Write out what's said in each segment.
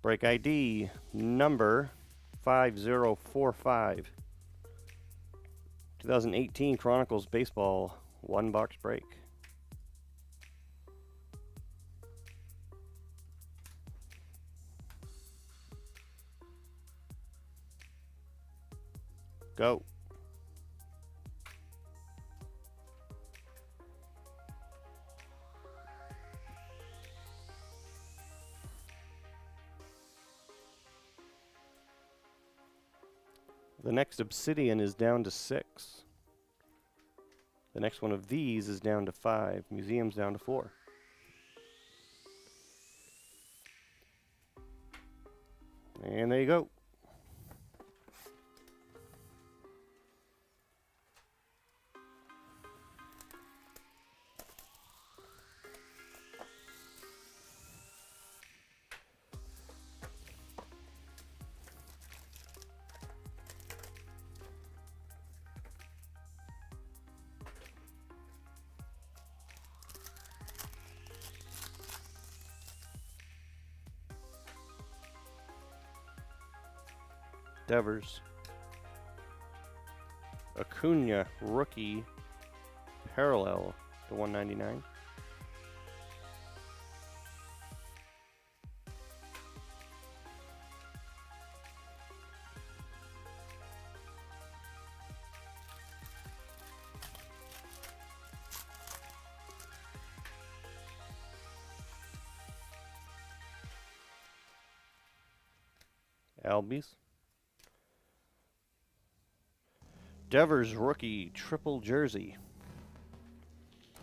Break ID number 5045. 2018 Chronicles Baseball 1-box break. Go. The next Obsidian is down to 6. The next one of these is down to 5. Museum's down to 4. And there you go. Devers. Acuna rookie parallel to 199. Albies. Devers rookie triple jersey.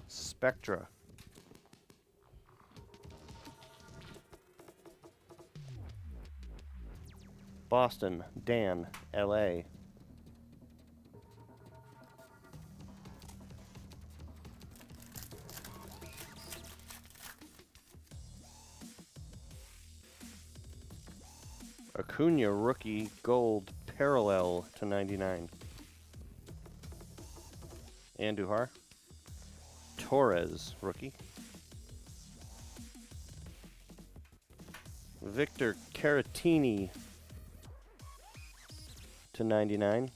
Spectra. Boston, Dan, LA. Acuna rookie gold parallel to 99. Andujar. Torres rookie. Victor Caratini to 99.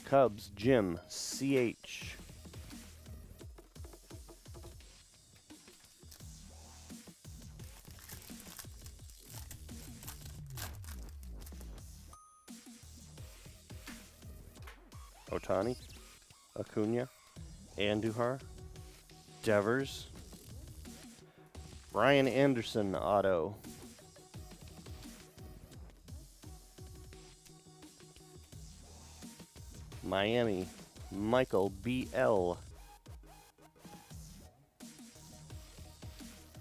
Cubs Jim CH. Otani, Acuna, Andujar, Devers, Brian Anderson auto, Miami, Michael BL,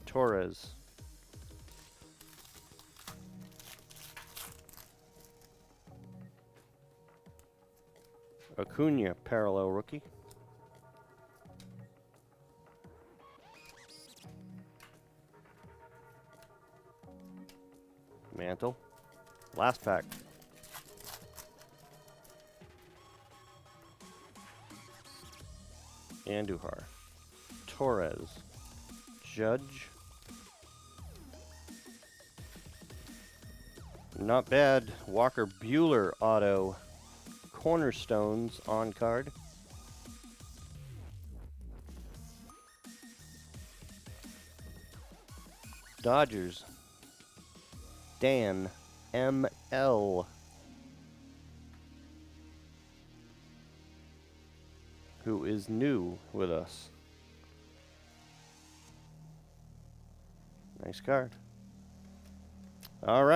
Torres, Acuna parallel rookie. Mantle. Last pack. Andujar. Torres. Judge. Not bad. Walker Buehler auto. Cornerstones on card. Dodgers. Dan ML. Who is new with us. Nice card. All right.